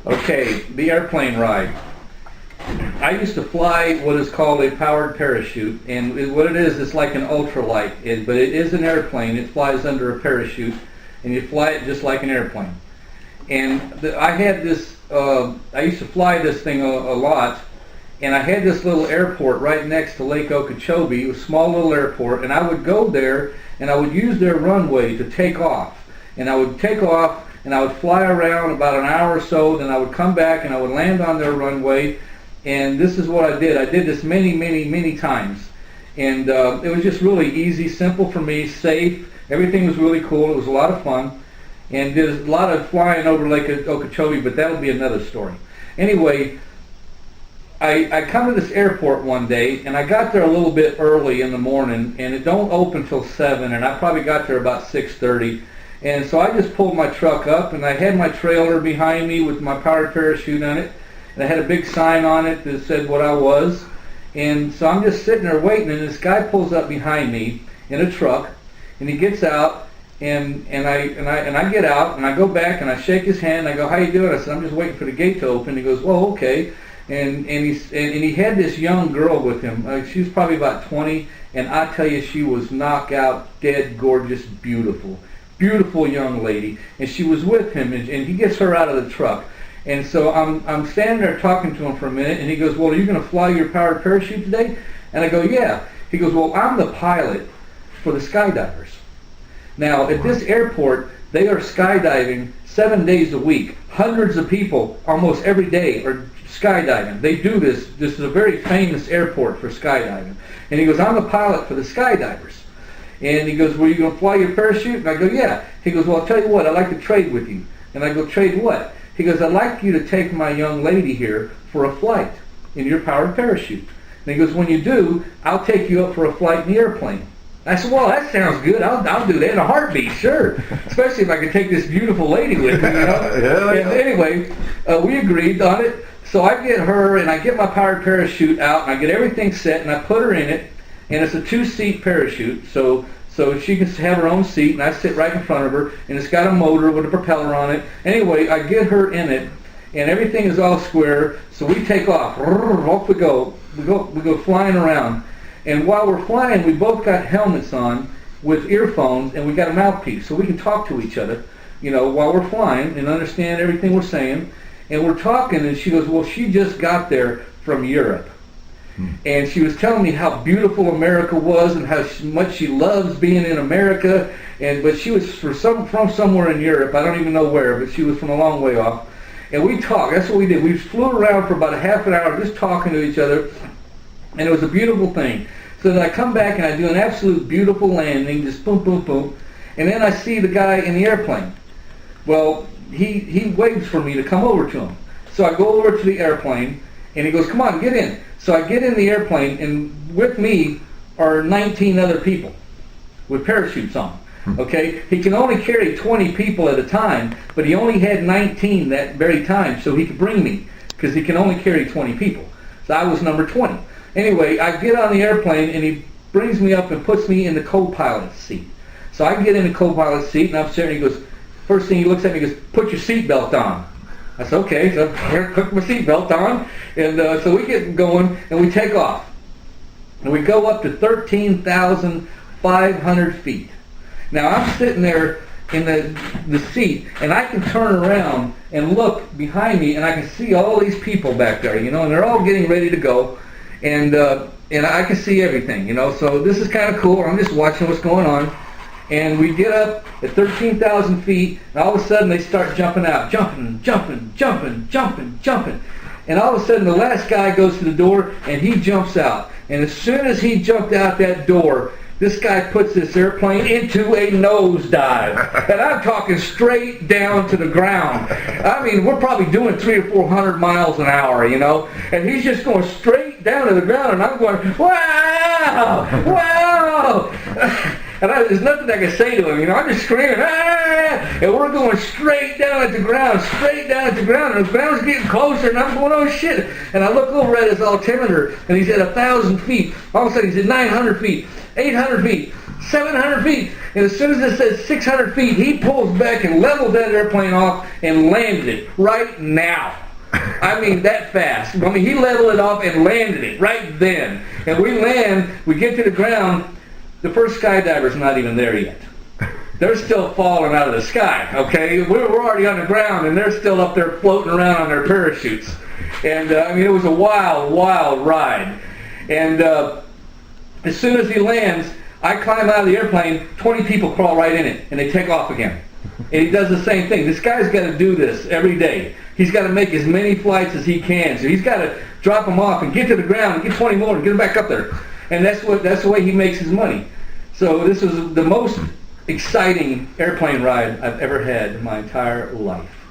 Okay, the airplane ride. I used to fly what is called a powered parachute, and what it is, it's like an ultralight, but it is an airplane. It flies under a parachute, and you fly it just like an airplane. And I had this, I used to fly this thing a lot, and I had this little airport right next to Lake Okeechobee, a small little airport, and I would go there, and I would use their runway to take off. And I would take off, and I would fly around about an hour or so, then I would come back, and I would land on their runway, and this is what I did. I did this many, many, many times. And it was just really easy, simple for me, safe. Everything was really cool. It was a lot of fun. And did a lot of flying over Lake Okeechobee, but that'll be another story. Anyway, I come to this airport one day, and I got there a little bit early in the morning, and it don't open till 7, and I probably got there about 6:30. And so I just pulled my truck up, and I had my trailer behind me with my powered parachute on it, and I had a big sign on it that said what I was. And so I'm just sitting there waiting, and this guy pulls up behind me in a truck, and he gets out, and I get out, and I go back, and I shake his hand, and I go, "How you doing?" I said, "I'm just waiting for the gate to open." He goes, "Well, okay." And he had this young girl with him. She was probably about 20, and I tell you, she was knockout, dead, gorgeous, beautiful. Beautiful young lady. And she was with him, and he gets her out of the truck. And so I'm standing there talking to him for a minute, and he goes, "Well, are you going to fly your powered parachute today?" And I go, "Yeah." He goes, "Well, I'm the pilot for the skydivers." Now, at this airport, they are skydiving 7 days a week. Hundreds of people almost every day are skydiving. They do this. This is a very famous airport for skydiving. And he goes, "I'm the pilot for the skydivers." And he goes, "Well, you going to fly your parachute?" And I go, "Yeah." He goes, "Well, I'll tell you what, I'd like to trade with you." And I go, "Trade what?" He goes, "I'd like you to take my young lady here for a flight in your powered parachute." And he goes, "When you do, I'll take you up for a flight in the airplane." I said, "Well, that sounds good. I'll do that in a heartbeat, sure. Especially if I can take this beautiful lady with me, you know." Yeah. And anyway, we agreed on it. So I get her, and I get my powered parachute out, and I get everything set, and I put her in it. And it's a 2-seat parachute, so she can have her own seat, and I sit right in front of her, and it's got a motor with a propeller on it. Anyway, I get her in it, and everything is all square, so we take off. Off we go. We go flying around. And while we're flying, we both got helmets on with earphones, and we got a mouthpiece, so we can talk to each other, you know, while we're flying and understand everything we're saying. And we're talking, and she goes, "Well, she just got there from Europe." And she was telling me how beautiful America was and how much she loves being in America. But she was from somewhere in Europe. I don't even know where, but she was from a long way off. And we talked. That's what we did. We flew around for about a half an hour just talking to each other. And it was a beautiful thing. So then I come back and I do an absolute beautiful landing, just boom, boom, boom. And then I see the guy in the airplane. Well, he waits for me to come over to him. So I go over to the airplane, and he goes, "Come on, get in." So I get in the airplane, and with me are 19 other people with parachutes on. Okay? He can only carry 20 people at a time, but he only had 19 that very time, so he could bring me, because he can only carry 20 people. So I was number 20. Anyway, I get on the airplane, and he brings me up and puts me in the co-pilot seat. So I get in the co-pilot seat, and I'm sitting, and he goes, first thing he looks at me, he goes, "Put your seatbelt on." I said, "Okay." So I put my seatbelt on, and so we get going, and we take off. And we go up to 13,500 feet. Now I'm sitting there in the seat, and I can turn around and look behind me, and I can see all these people back there, you know, and they're all getting ready to go, and I can see everything, you know. So this is kind of cool. I'm just watching what's going on. And we get up at 13,000 feet, and all of a sudden they start jumping out. Jumping. And all of a sudden the last guy goes to the door, and he jumps out. And as soon as he jumped out that door, this guy puts this airplane into a nosedive. And I'm talking straight down to the ground. I mean, we're probably doing 300 or 400 miles an hour, you know. And he's just going straight down to the ground, and I'm going, "Wow! Wow!" And there's nothing I can say to him, you know. I'm just screaming, "Ah!" And we're going straight down at the ground, and the ground's getting closer, and I'm going, "Oh shit!" And I look over at his altimeter, and he's at 1,000 feet. All of a sudden, he's at 900 feet, 800 feet, 700 feet, And as soon as it says 600 feet, he pulls back and levels that airplane off and landed it right now. I mean, that fast. I mean, he leveled it off and landed it right then. And we land, we get to the ground, the first skydiver's not even there yet. They're still falling out of the sky, okay? We're already on the ground, and they're still up there floating around on their parachutes. And, I mean, it was a wild, wild ride. And as soon as he lands, I climb out of the airplane, 20 people crawl right in it, and they take off again. And he does the same thing. This guy's got to do this every day. He's got to make as many flights as he can. So he's got to drop them off and get to the ground and get 20 more and get them back up there. And that's the way he makes his money. So this was the most exciting airplane ride I've ever had in my entire life.